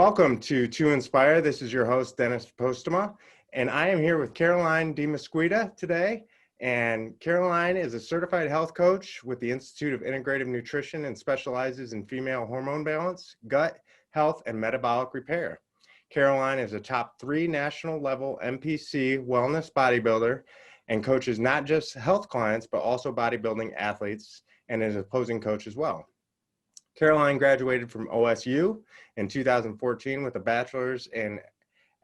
Welcome to 2Inspire. This is your host, Dennis Postema, and I am here with Caroline DeMesquita today. And Caroline is a certified health coach with the Institute of Integrative Nutrition and specializes in female hormone balance, gut health, and metabolic repair. Caroline is a top 3 national level NPC wellness bodybuilder and coaches not just health clients, but also bodybuilding athletes, and is a posing coach as well. Caroline graduated from OSU in 2014 with a bachelor's in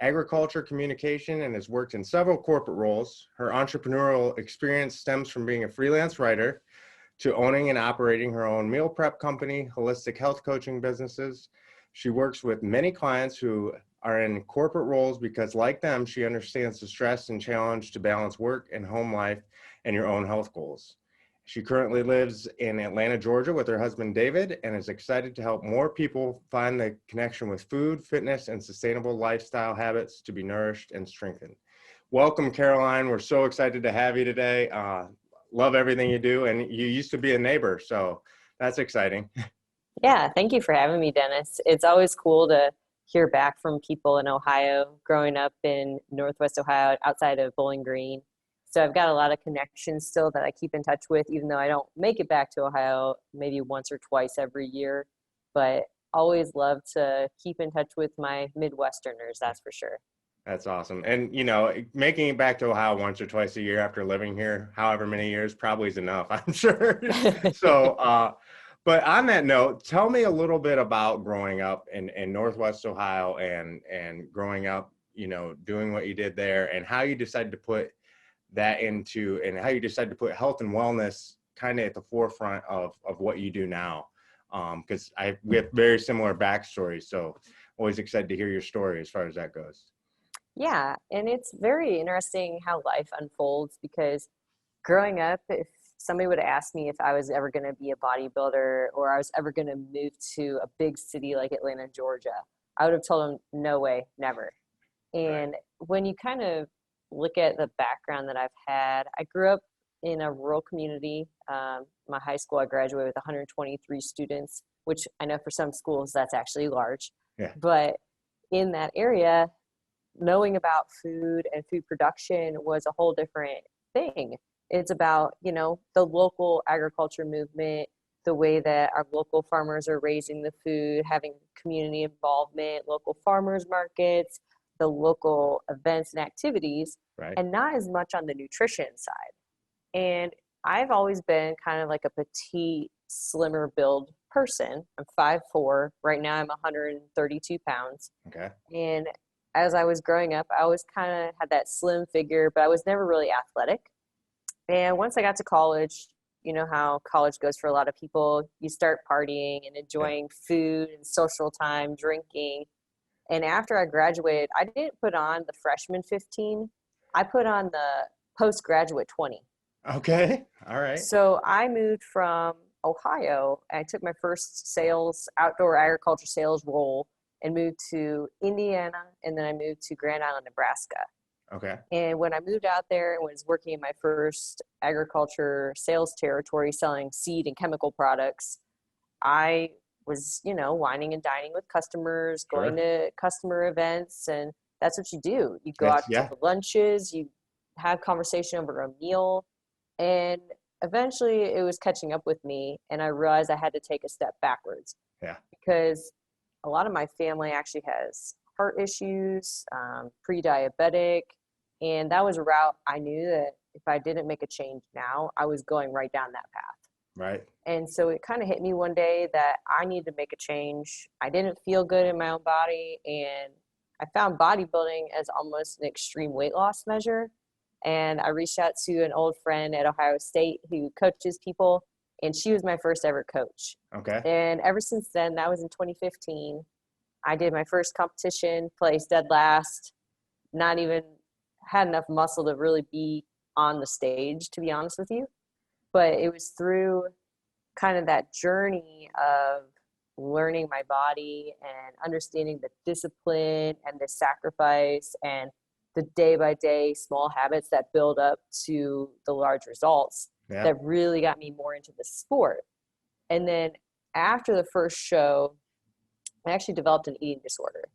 agriculture communication and has worked in several corporate roles. Her entrepreneurial experience stems from being a freelance writer to owning and operating her own meal prep company, holistic health coaching businesses. She works with many clients who are in corporate roles because, like them, she understands the stress and challenge to balance work and home life and your own health goals. She currently lives in Atlanta, Georgia with her husband, David, and is excited to help more people find the connection with food, fitness, and sustainable lifestyle habits to be nourished and strengthened. Welcome, Caroline. We're so excited to have you today. Love everything you do, and you used to be a neighbor, so that's exciting. Yeah, thank you for having me, Dennis. It's always cool to hear back from people in Ohio, growing up in Northwest Ohio outside of Bowling Green. So I've got a lot of connections still that I keep in touch with, even though I don't make it back to Ohio maybe once or twice every year. But always love to keep in touch with my Midwesterners, that's for sure. That's awesome. And, you know, making it back to Ohio once or twice a year after living here, however many years, probably is enough, I'm sure. So, but on that note, tell me a little bit about growing up in Northwest Ohio and growing up, you know, doing what you did there and how you decided to put that into, and how you decided to put health and wellness kind of at the forefront of what you do now. Because we have very similar backstories, so always excited to hear your story as far as that goes. Yeah, and it's very interesting how life unfolds, because growing up, if somebody would have asked me if I was ever going to be a bodybuilder or I was ever going to move to a big city like Atlanta, Georgia, I would have told them, no way, never. And when you kind of look at the background that I've had, I grew up in a rural community. My high school, I graduated with 123 students, which I know for some schools that's actually large. Yeah. But in that area, knowing about food and food production was a whole different thing. It's about, you know, the local agriculture movement, the way that our local farmers are raising the food, having community involvement, local farmers markets, the local events and activities, and not as much on the nutrition side. And I've always been kind of like a petite, slimmer build person. I'm 5'4". Right now I'm 132 pounds. Okay. And as I was growing up, I always kind of had that slim figure, but I was never really athletic. And once I got to college, you know how college goes for a lot of people. You start partying and enjoying food and social time, drinking. And after I graduated, I didn't put on the freshman 15. I put on the postgraduate 20. Okay. All right. So I moved from Ohio. I took my first outdoor agriculture sales role and moved to Indiana. And then I moved to Grand Island, Nebraska. Okay. And when I moved out there and was working in my first agriculture sales territory, selling seed and chemical products, I was, you know, wining and dining with customers, going to customer events, and that's what you do. You go out to lunches, you have conversation over a meal, and eventually it was catching up with me, and I realized I had to take a step backwards. Yeah. Because a lot of my family actually has heart issues, pre-diabetic, and that was a route I knew that if I didn't make a change now, I was going right down that path. Right. And so it kind of hit me one day that I needed to make a change. I didn't feel good in my own body, and I found bodybuilding as almost an extreme weight loss measure. And I reached out to an old friend at Ohio State who coaches people, and she was my first ever coach. Okay. And ever since then, that was in 2015, I did my first competition, placed dead last, not even had enough muscle to really be on the stage, to be honest with you. But it was through kind of that journey of learning my body and understanding the discipline and the sacrifice and the day-by-day small habits that build up to the large results that really got me more into the sport. And then after the first show, I actually developed an eating disorder.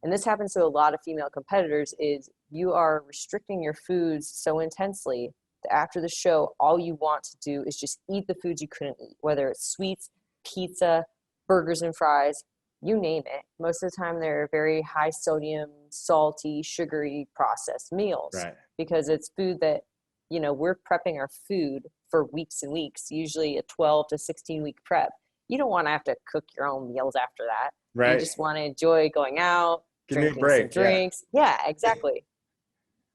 And this happens to a lot of female competitors, is you are restricting your foods so intensely that after the show, all you want to do is just eat the foods you couldn't eat, whether it's sweets, pizza, burgers and fries, you name it. Most of the time they're very high sodium, salty, sugary processed meals, Right. because it's food that, we're prepping our food for weeks and weeks, usually a 12 to 16 week prep. You don't want to have to cook your own meals after that. You Right. just want to enjoy going out, Give me a drinking break. some drinks. Yeah, exactly.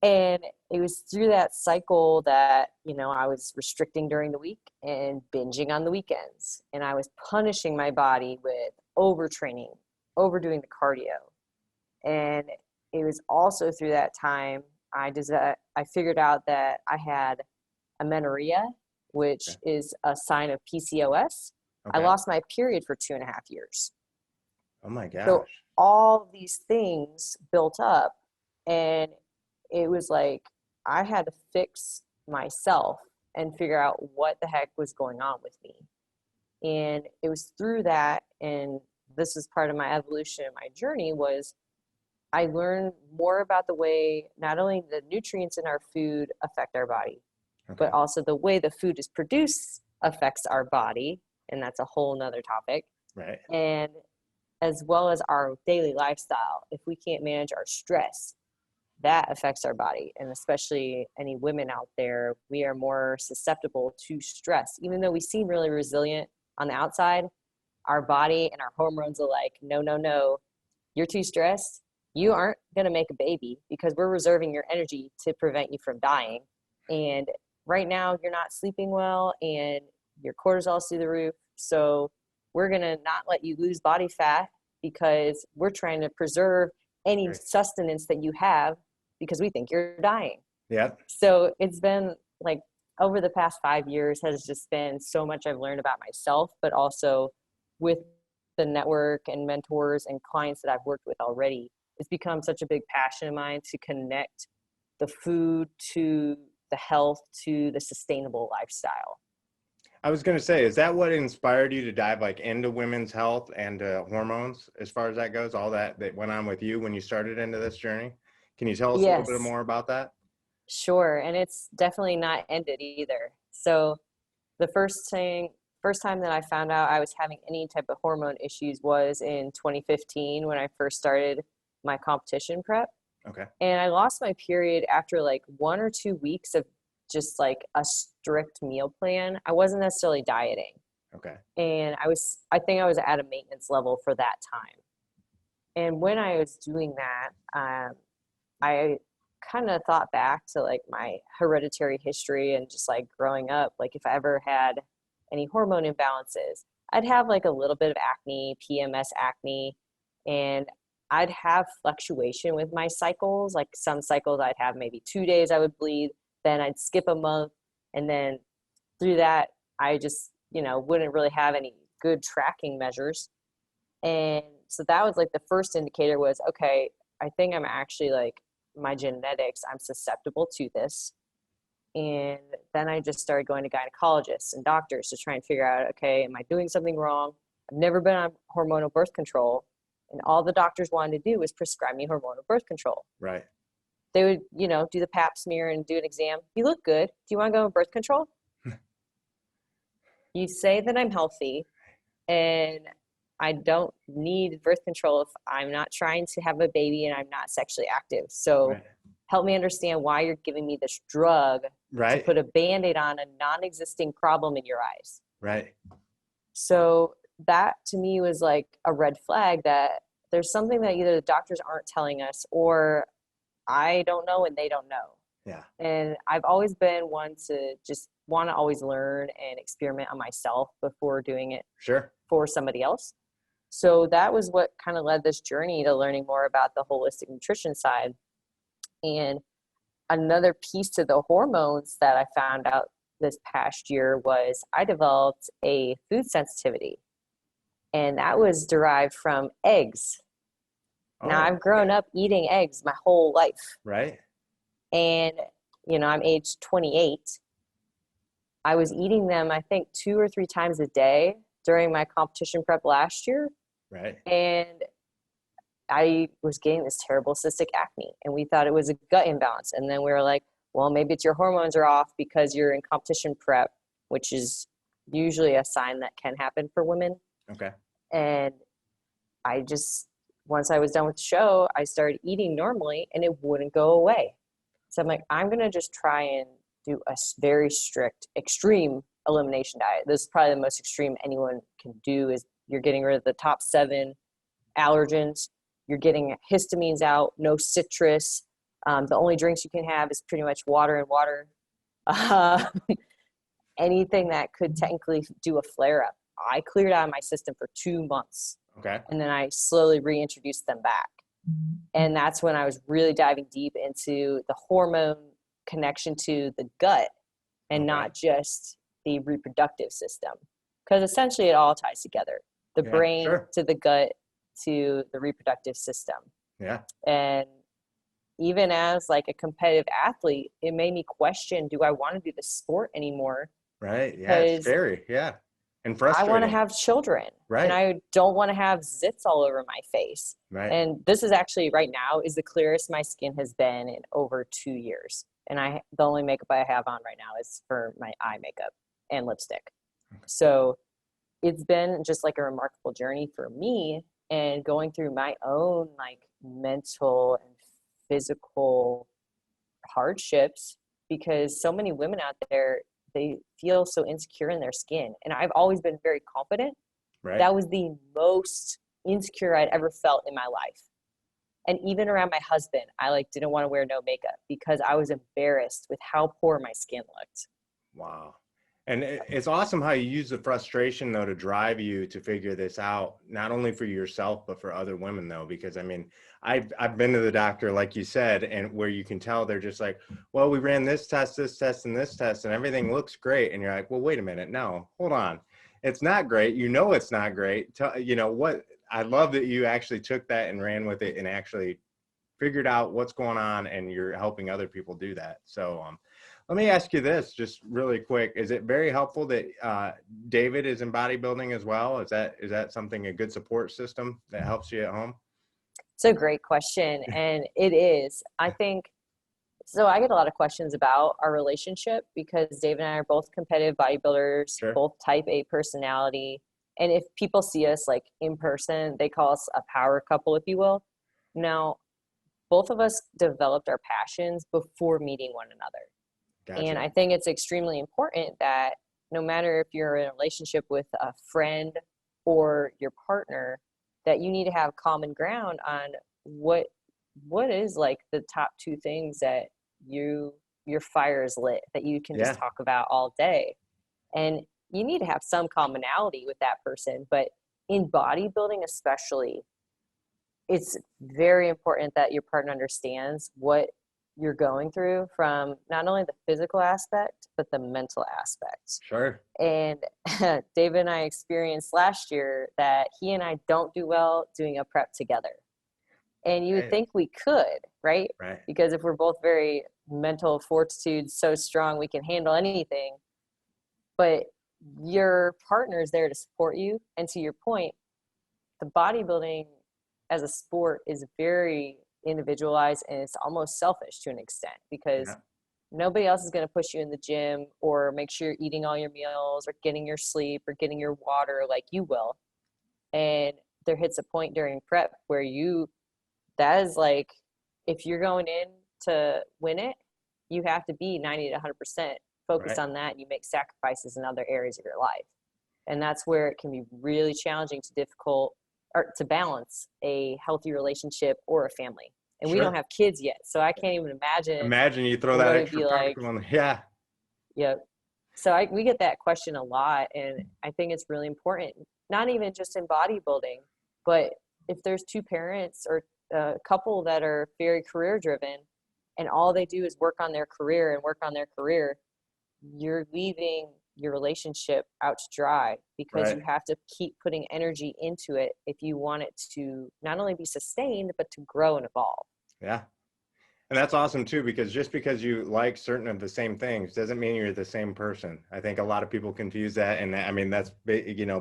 And it was through that cycle that, I was restricting during the week and binging on the weekends. And I was punishing my body with overtraining, overdoing the cardio. And it was also through that time I figured out that I had amenorrhea, which is a sign of PCOS. I lost my period for 2.5 years. Oh my gosh. So all of these things built up, and it was like I had to fix myself and figure out what the heck was going on with me. And it was through that, and this is part of my evolution and my journey, was I learned more about the way not only the nutrients in our food affect our body, but also the way the food is produced affects our body. And that's a whole nother topic. Right. And as well as our daily lifestyle. If we can't manage our stress, that affects our body. And especially any women out there, we are more susceptible to stress. Even though we seem really resilient on the outside, our body and our hormones are like, no, you're too stressed. You aren't going to make a baby, because we're reserving your energy to prevent you from dying. And right now you're not sleeping well and your cortisol's through the roof. So we're going to not let you lose body fat, because we're trying to preserve any sustenance that you have, because we think you're dying. Yeah. So it's been like, over the past 5 years has just been so much I've learned about myself, but also with the network and mentors and clients that I've worked with already. It's become such a big passion of mine to connect the food to the health to the sustainable lifestyle. I was going to say, is that what inspired you to dive into women's health and hormones, as far as that goes, all that went on with you when you started into this journey? Can you tell us a little bit more about that? Sure. And it's definitely not ended either. So the first time that I found out I was having any type of hormone issues was in 2015, when I first started my competition prep. Okay. And I lost my period after 1 or 2 weeks of just a strict meal plan. I wasn't necessarily dieting. Okay. And I think I was at a maintenance level for that time. And when I was doing that, I kind of thought back to my hereditary history and just growing up, if I ever had any hormone imbalances, I'd have a little bit of acne, PMS acne, and I'd have fluctuation with my cycles. Some cycles I'd have maybe 2 days I would bleed, then I'd skip a month, and then through that I just wouldn't really have any good tracking measures. And so that was the first indicator was, okay, I think I'm actually my genetics, I'm susceptible to this. And then I just started going to gynecologists and doctors to try and figure out, okay, am I doing something wrong? I've never been on hormonal birth control. And all the doctors wanted to do was prescribe me hormonal birth control. Right. They would, do the pap smear and do an exam. You look good. Do you want to go on birth control? You say that I'm healthy and I don't need birth control if I'm not trying to have a baby and I'm not sexually active. So help me understand why you're giving me this drug to put a Band-Aid on a non-existing problem in your eyes. Right. So that to me was a red flag that there's something that either the doctors aren't telling us or I don't know and they don't know. Yeah. And I've always been one to just want to always learn and experiment on myself before doing it for somebody else. So that was what kind of led this journey to learning more about the holistic nutrition side. And another piece to the hormones that I found out this past year was I developed a food sensitivity, and that was derived from eggs. Now I've grown up eating eggs my whole life. Right. And, I'm age 28. I was eating them, I think 2 or 3 times a day during my competition prep last year. Right. And I was getting this terrible cystic acne, and we thought it was a gut imbalance. And then we were like, well, maybe it's your hormones are off because you're in competition prep, which is usually a sign that can happen for women. Okay. And I just, once I was done with the show, I started eating normally and it wouldn't go away. So I'm like, I'm going to just try and do a very strict, extreme elimination diet. This is probably the most extreme anyone can do. Is you're getting rid of the top 7 allergens. You're getting histamines out, no citrus. The only drinks you can have is pretty much water and water. Uh, anything that could technically do a flare up. I cleared out of my system for 2 months. Okay. And then I slowly reintroduced them back. And that's when I was really diving deep into the hormone connection to the gut and not just the reproductive system. Because essentially it all ties together. The brain to the gut to the reproductive system. Yeah. And even as like a competitive athlete, it made me question, do I want to do the sport anymore? Right. Yeah. It's scary. Yeah. And frustrating. I want to have children. Right. And I don't want to have zits all over my face. Right. And this is actually right now is the clearest my skin has been in over 2 years. And the only makeup I have on right now is for my eye makeup and lipstick. Okay. So it's been just like a remarkable journey for me, and going through my own like mental and physical hardships, because so many women out there, they feel so insecure in their skin. And I've always been very confident. Right. That was the most insecure I'd ever felt in my life. And even around my husband, I like didn't want to wear no makeup because I was embarrassed with how poor my skin looked. Wow. And it's awesome how you use the frustration though to drive you to figure this out, not only for yourself, but for other women though, because I mean, I've been to the doctor, like you said, and where you can tell they're just like, well, we ran this test, and this test, and everything looks great. And you're like, well, wait a minute. No, hold on. It's not great. You know, it's not great. You know what? I love that you actually took that and ran with it and actually figured out what's going on, and you're helping other people do that. So, let me ask you this just really quick. Is it very helpful that David is in bodybuilding as well? Is that something, a good support system that helps you at home? It's a great question. And it is. I think, so I get a lot of questions about our relationship because David and I are both competitive bodybuilders, both type A personality. And if people see us like in person, they call us a power couple, if you will. Now, both of us developed our passions before meeting one another. Gotcha. And I think it's extremely important that no matter if you're in a relationship with a friend or your partner, that you need to have common ground on what is like the top 2 things that your fire is lit, that you can just talk about all day. And you need to have some commonality with that person. But in bodybuilding especially, it's very important that your partner understands what you're going through, from not only the physical aspect, but the mental aspect. Sure. And David and I experienced last year that he and I don't do well doing a prep together. And you would think we could, right? Right. Because if we're both very mental fortitude, so strong, we can handle anything. But your partner is there to support you. And to your point, the bodybuilding as a sport is very individualized, and it's almost selfish to an extent, because nobody else is going to push you in the gym or make sure you're eating all your meals or getting your sleep or getting your water like you will. And there hits a point during prep where that is like, if you're going in to win it, you have to be 90 to 100% focused on that, and you make sacrifices in other areas of your life. And that's where it can be really challenging to balance a healthy relationship or a family. And we don't have kids yet, so I can't even imagine. Imagine you throw that extra practical on. Yeah. Yep. So we get that question a lot, and I think it's really important, not even just in bodybuilding, but if there's 2 parents or a couple that are very career driven and all they do is work on their career, you're leaving your relationship out to dry, because you have to keep putting energy into it if you want it to not only be sustained, but to grow and evolve. Yeah. And that's awesome too, because just because you like certain of the same things doesn't mean you're the same person. I think a lot of people confuse that. And I mean, that's,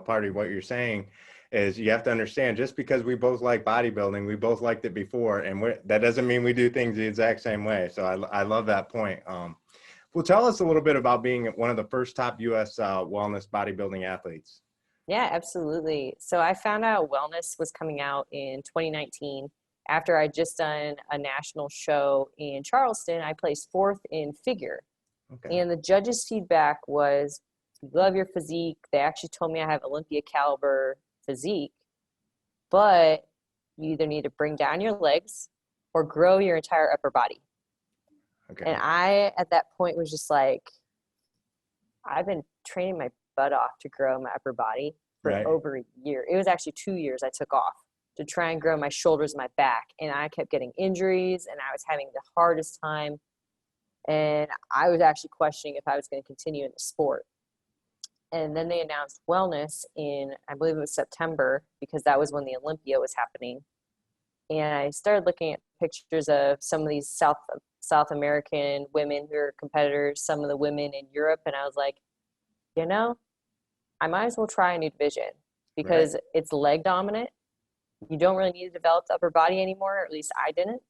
part of what you're saying is you have to understand, just because we both like bodybuilding, we both liked it before, and that doesn't mean we do things the exact same way. So I love that point. Well, tell us a little bit about being one of the first top U.S. Wellness bodybuilding athletes. Yeah, absolutely. So I found out wellness was coming out in 2019 after I'd just done a national show in Charleston. I placed fourth in figure. Okay. And the judges' feedback was, "We love your physique." They actually told me I have Olympia caliber physique, but you either need to bring down your legs or grow your entire upper body. Okay. And I, at that point, was just like, I've been training my butt off to grow my upper body for Right. over a year. It was actually 2 years I took off to try and grow my shoulders, my back. And I kept getting injuries and I was having the hardest time. And I was actually questioning if I was going to continue in the sport. And then they announced wellness in, I believe it was September, because that was when the Olympia was happening. And I started looking at pictures of some of these South American women who are competitors, some of the women in Europe. And I was like, you know, I might as well try a new division because Right. it's leg dominant. You don't really need to develop the upper body anymore, or at least I didn't.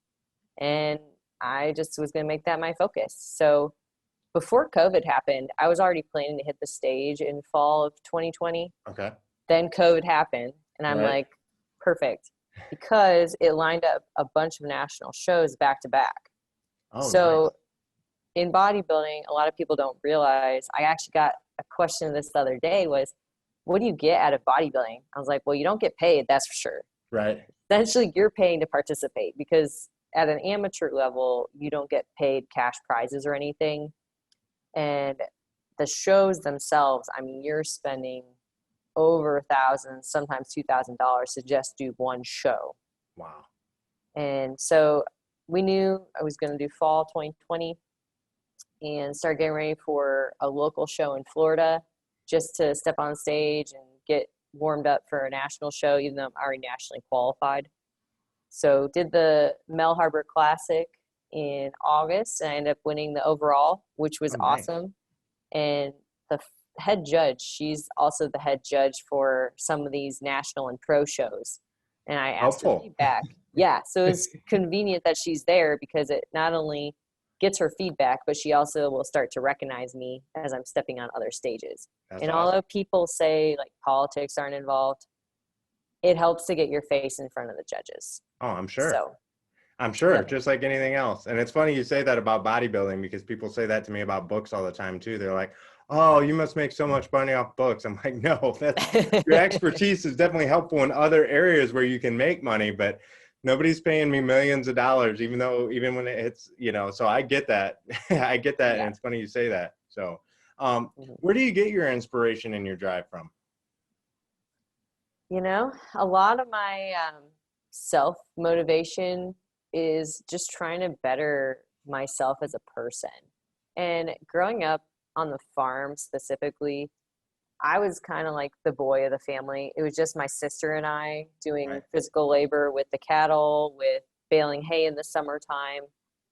And I just was going to make that my focus. So before COVID happened, I was already planning to hit the stage in fall of 2020. Okay. Then COVID happened, and I'm Right. like, perfect, because it lined up a bunch of national shows back to back. Oh, So nice. in bodybuilding, a lot of people don't realize, I actually got a question this the other day was, what do you get out of bodybuilding? I was like, well, you don't get paid, that's for sure. Right. Essentially, you're paying to participate because at an amateur level, you don't get paid cash prizes or anything. And the shows themselves, I mean, you're spending over $1,000, sometimes $2,000 to just do one show. Wow. And so we knew I was going to do fall 2020 and start getting ready for a local show in Florida just to step on stage and get warmed up for a national show, even though I'm already nationally qualified. So did the Mel Harbor Classic in August, and I ended up winning the overall, which was Oh, nice. awesome. And the head judge, she's also the head judge for some of these national and pro shows. And I asked her Helpful. feedback. Yeah, so it's convenient that she's there because it not only gets her feedback, but she also will start to recognize me as I'm stepping on other stages. That's And awesome. although people say like politics aren't involved, it helps to get your face in front of the judges. Oh, I'm sure. So I'm sure, yeah. just like anything else. And it's funny you say that about bodybuilding, because people say that to me about books all the time too. They're like, oh, you must make so much money off books. I'm like, no, that's your expertise is definitely helpful in other areas where you can make money, but nobody's paying me millions of dollars, even when it's, so I get that. I get that. Yeah. And it's funny you say that. So Mm-hmm. where do you get your inspiration and your drive from? A lot of my self-motivation is just trying to better myself as a person. And growing up on the farm specifically, I was kind of like the boy of the family. It was just my sister and I doing Right. physical labor with the cattle, with baling hay in the summertime.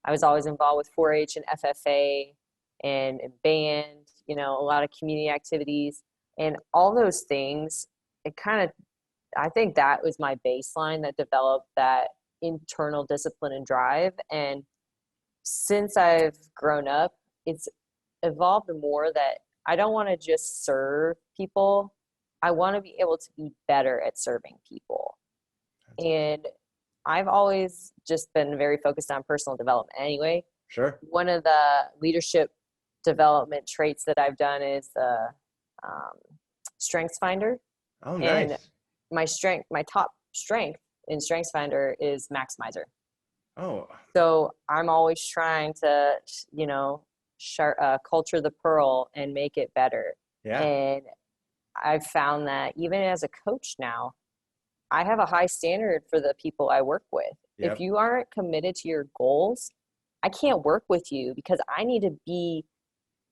I was always involved with 4-H and FFA and band, a lot of community activities and all those things. I think that was my baseline that developed that internal discipline and drive. And since I've grown up, it's evolved more that I don't want to just serve people. I want to be able to be better at serving people. And I've always just been very focused on personal development anyway. Sure. One of the leadership development traits that I've done is the Strengths Finder. Oh, And nice. my top strength in Strengths Finder is maximizer. Oh, So I'm always trying to, culture the pearl and make it better. yeah. And I've found that even as a coach now, I have a high standard for the people I work with. Yep. If you aren't committed to your goals, I can't work with you because I need to be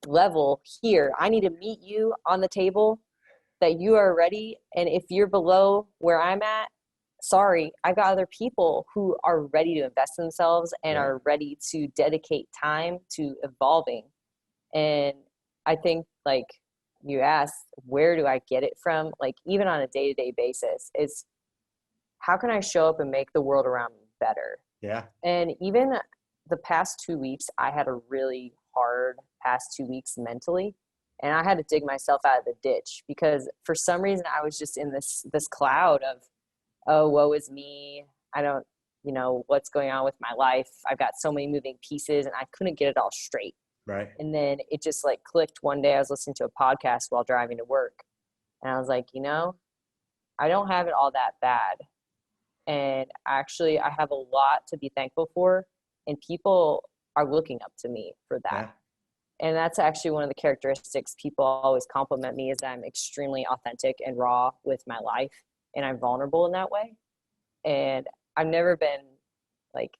level here. I need to meet you on the table that you are ready. And if you're below where I'm at, sorry, I've got other people who are ready to invest in themselves and Right. are ready to dedicate time to evolving. And I think like you ask, where do I get it from? Like, even on a day-to-day basis, it's how can I show up and make the world around me better? Yeah. And even the past 2 weeks, I had a really hard past 2 weeks mentally. And I had to dig myself out of the ditch because for some reason I was just in this cloud of, oh, woe is me. I don't, what's going on with my life. I've got so many moving pieces and I couldn't get it all straight. Right. And then it just like clicked one day. I was listening to a podcast while driving to work. And I was like, I don't have it all that bad. And actually, I have a lot to be thankful for. And people are looking up to me for that. Yeah. And that's actually one of the characteristics people always compliment me is that I'm extremely authentic and raw with my life. And I'm vulnerable in that way. And I've never been like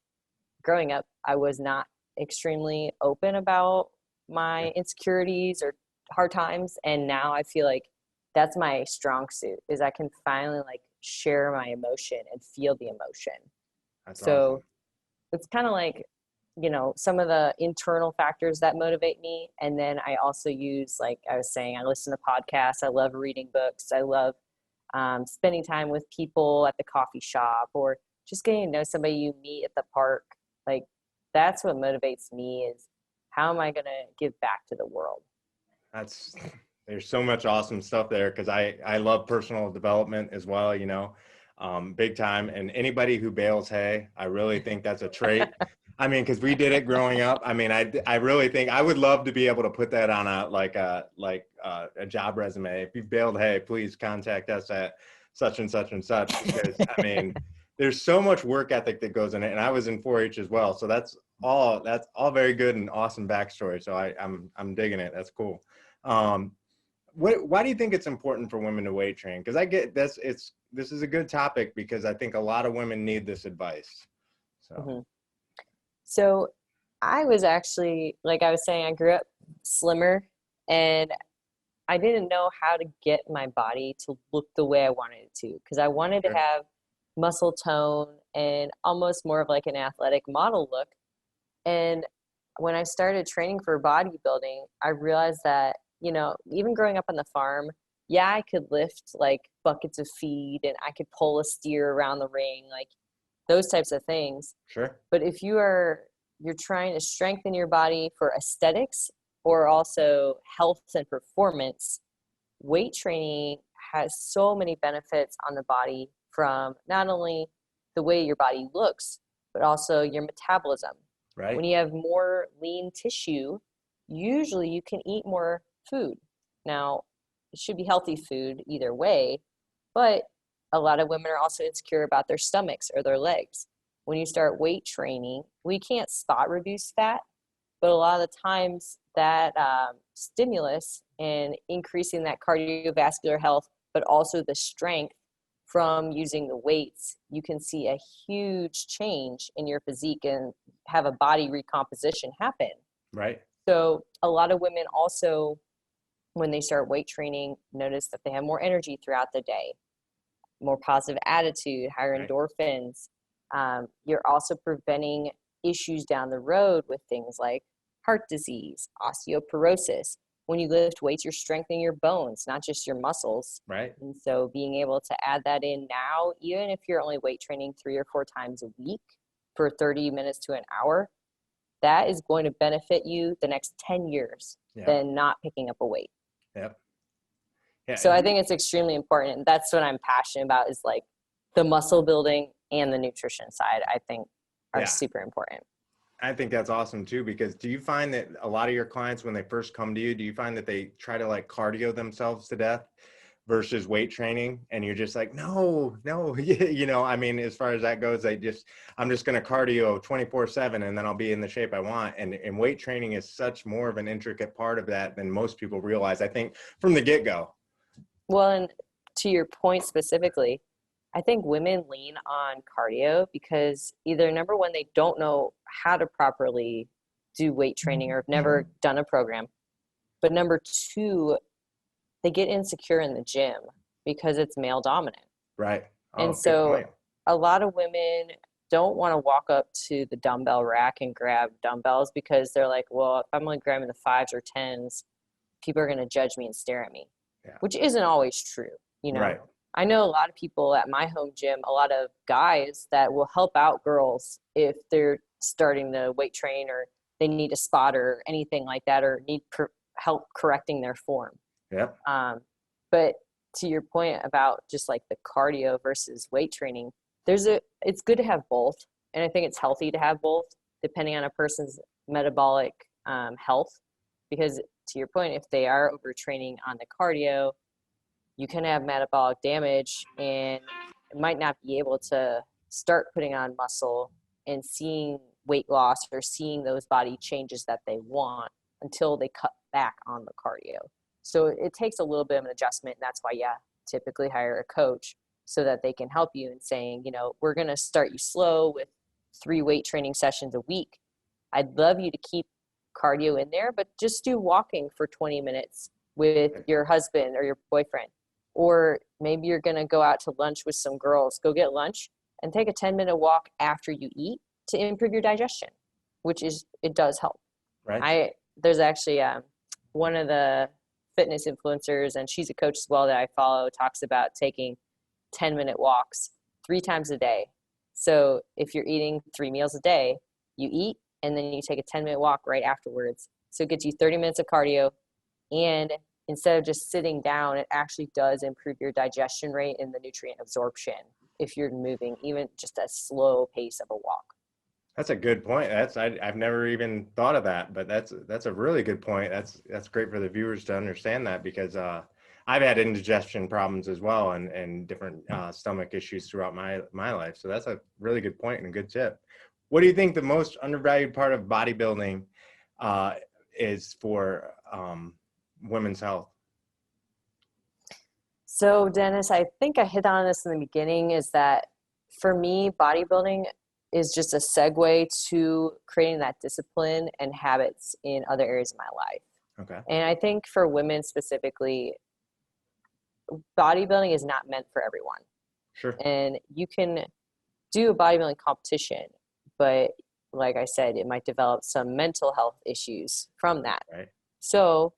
growing up, I was not extremely open about my insecurities or hard times. And now I feel like that's my strong suit is I can finally like share my emotion and feel the emotion. That's so awesome. It's kind of like, some of the internal factors that motivate me. And then I also use, like I was saying, I listen to podcasts. I love reading books. I love spending time with people at the coffee shop or just getting to know somebody you meet at the park. Like that's what motivates me is how am I going to give back to the world? There's so much awesome stuff there because I love personal development as well, big time. And anybody who bales hay, I really think that's a trait. I mean, because we did it growing up. I mean, I really think I would love to be able to put that on a job resume. If you've baled hay, please contact us at such and such and such. Because I mean, there's so much work ethic that goes in it. And I was in 4-H as well, so that's all very good and awesome backstory. So I'm digging it. That's cool. Why do you think it's important for women to weight train? Because I get this. This is a good topic because I think a lot of women need this advice. So. Mm-hmm. So I was actually, like I was saying, I grew up slimmer and I didn't know how to get my body to look the way I wanted it to because I wanted to have muscle tone and almost more of like an athletic model look. And when I started training for bodybuilding, I realized that, even growing up on the farm, yeah, I could lift like buckets of feed and I could pull a steer around the ring, like those types of things. Sure. But if you're trying to strengthen your body for aesthetics or also health and performance, weight training has so many benefits on the body from not only the way your body looks, but also your metabolism. Right. When you have more lean tissue, usually you can eat more food. Now, it should be healthy food either way, but a lot of women are also insecure about their stomachs or their legs. When you start weight training, we can't spot reduce fat, but a lot of the times that stimulus and increasing that cardiovascular health, but also the strength from using the weights, you can see a huge change in your physique and have a body recomposition happen. Right. So a lot of women also, when they start weight training, notice that they have more energy throughout the day, more positive attitude, higher endorphins. You're also preventing issues down the road with things like heart disease, osteoporosis. When you lift weights, you're strengthening your bones, not just your muscles. Right. And so being able to add that in now, even if you're only weight training 3 or 4 times a week for 30 minutes to an hour, that is going to benefit you the next 10 years than not picking up a weight. Yep. Yeah. So I think it's extremely important. And that's what I'm passionate about is like the muscle building and the nutrition side, I think are super important. I think that's awesome too, because do you find that a lot of your clients, when they first come to you, do you find that they try to like cardio themselves to death versus weight training? And you're just like, no, I mean, as far as that goes, I'm just going to cardio 24/7 and then I'll be in the shape I want. And weight training is such more of an intricate part of that than most people realize, I think, from the get-go. Well, and to your point specifically, I think women lean on cardio because either number one, they don't know how to properly do weight training or have never done a program. But number two, they get insecure in the gym because it's male dominant. Right. And so a lot of women don't want to walk up to the dumbbell rack and grab dumbbells because they're like, well, if I'm only grabbing the 5s or 10s, people are going to judge me and stare at me, Yeah. which isn't always true. You know, Right. I know a lot of people at my home gym, a lot of guys that will help out girls if they're starting to weight train or they need a spot or anything like that, or need help correcting their form. Yep. But to your point about just like the cardio versus weight training, it's good to have both. And I think it's healthy to have both depending on a person's metabolic health, because to your point, if they are overtraining on the cardio, you can have metabolic damage and it might not be able to start putting on muscle and seeing weight loss or seeing those body changes that they want until they cut back on the cardio. So it takes a little bit of an adjustment. And that's why, typically hire a coach so that they can help you in saying, we're going to start you slow with 3 weight training sessions a week. I'd love you to keep cardio in there, but just do walking for 20 minutes with your husband or your boyfriend. Or maybe you're going to go out to lunch with some girls, go get lunch and take a 10-minute walk after you eat to improve your digestion, it does help. Right. There's actually one of the fitness influencers, and she's a coach as well that I follow, talks about taking 10-minute walks 3 times a day. So if you're eating 3 meals a day, you eat and then you take a 10-minute walk right afterwards. So it gets you 30 minutes of cardio, and instead of just sitting down, it actually does improve your digestion rate and the nutrient absorption if you're moving even just a slow pace of a walk. That's a good point. I've never even thought of that, but that's a really good point. That's great for the viewers to understand that, because I've had indigestion problems as well and different stomach issues throughout my life. So that's a really good point and a good tip. What do you think the most undervalued part of bodybuilding is for women's health? So Dennis, I think I hit on this in the beginning, is that for me, bodybuilding is just a segue to creating that discipline and habits in other areas of my life. Okay. And I think for women specifically, bodybuilding is not meant for everyone. Sure. And you can do a bodybuilding competition, but like I said, it might develop some mental health issues from that. Right. So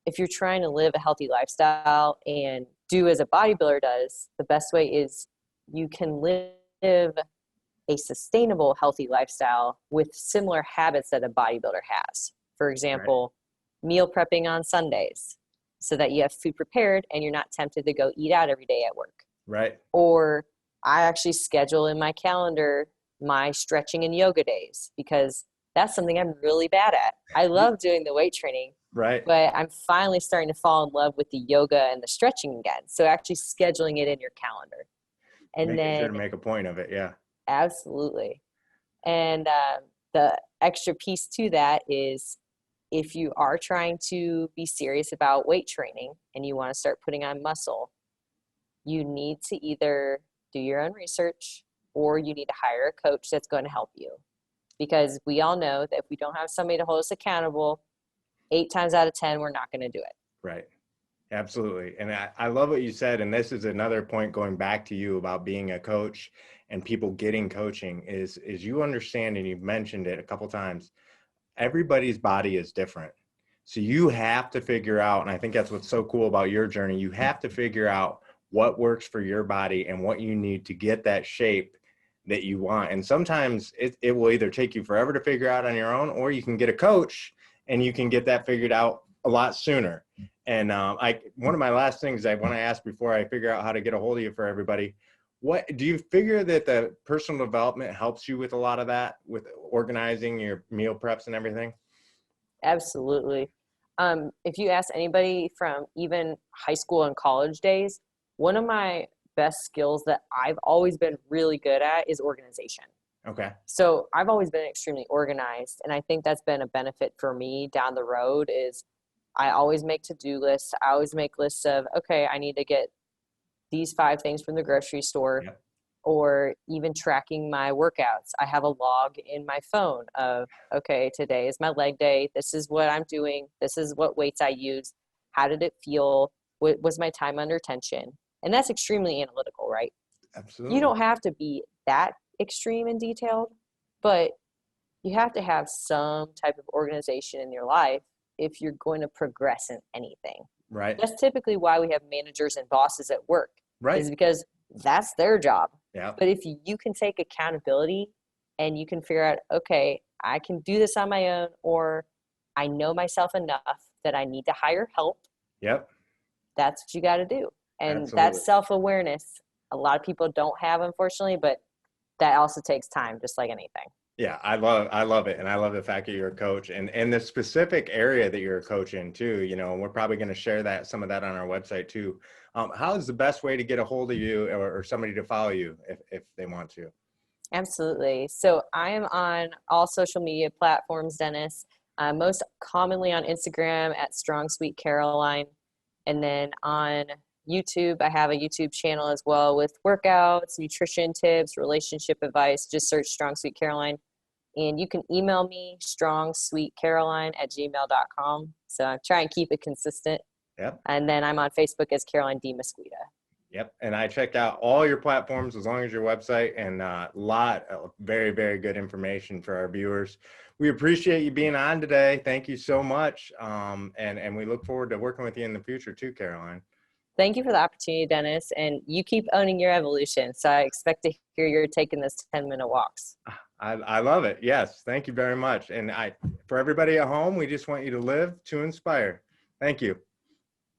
if you're trying to live a healthy lifestyle and do as a bodybuilder does, the best way is you can live a sustainable, healthy lifestyle with similar habits that a bodybuilder has. For example, meal prepping on Sundays so that you have food prepared and you're not tempted to go eat out every day at work. Right. Or I actually schedule in my calendar my stretching and yoga days, because that's something I'm really bad at. I love doing the weight training, right, but I'm finally starting to fall in love with the yoga and the stretching again. So actually scheduling it in your calendar. And making sure to make a point of it. Yeah. Absolutely. And the extra piece to that is, if you are trying to be serious about weight training and you want to start putting on muscle, you need to either do your own research or you need to hire a coach that's going to help you. Because we all know that if we don't have somebody to hold us accountable, 8 times out of 10, we're not going to do it. Right. Absolutely. And I love what you said. And this is another point going back to you about being a coach and people getting coaching is you understand, and you've mentioned it a couple of times, everybody's body is different. So you have to figure out, and I think that's what's so cool about your journey, you have to figure out what works for your body and what you need to get that shape that you want. And sometimes it will either take you forever to figure out on your own, or you can get a coach and you can get that figured out a lot sooner. And one of my last things I want to ask before I figure out how to get a hold of you for everybody, what do you figure that the personal development helps you with a lot of that, with organizing your meal preps and everything? Absolutely. If you ask anybody from even high school and college days, one of my best skills that I've always been really good at is organization. Okay. So I've always been extremely organized. And I think that's been a benefit for me down the road is I always make to-do lists. I always make lists of, okay, I need to get these 5 things from the grocery store. Yep. Or even tracking my workouts. I have a log in my phone of, okay, today is my leg day. This is what I'm doing. This is what weights I used. How did it feel? What was my time under tension? And that's extremely analytical, right? Absolutely. You don't have to be that extreme and detailed, but you have to have some type of organization in your life if you're going to progress in anything. Right. That's typically why we have managers and bosses at work, Right. is because that's their job. Yeah. But if you can take accountability and you can figure out, okay, I can do this on my own, or I know myself enough that I need to hire help. Yep. That's what you got to do. And Absolutely. that self-awareness, a lot of people don't have, unfortunately, but that also takes time, just like anything. Yeah, I love it. And I love the fact that you're a coach and the specific area that you're a coach in too, you know, and we're probably going to share some of that on our website too. How is the best way to get a hold of you or somebody to follow you if they want to? Absolutely. So I am on all social media platforms, Dennis, most commonly on Instagram at Strong Sweet Caroline. And then on YouTube, I have a YouTube channel as well with workouts, nutrition tips, relationship advice. Just search Strong Sweet Caroline. And you can email me, strongsweetcaroline@gmail.com. So I try and keep it consistent. Yep. And then I'm on Facebook as Caroline DeMesquita. Yep. And I check out all your platforms as long as your website, and a lot of very, very good information for our viewers. We appreciate you being on today. Thank you so much. And we look forward to working with you in the future too, Caroline. Thank you for the opportunity, Dennis. And you keep owning your evolution. So I expect to hear you're taking this 10-minute walks. I love it. Yes. Thank you very much. And for everybody at home, we just want you to live to inspire. Thank you.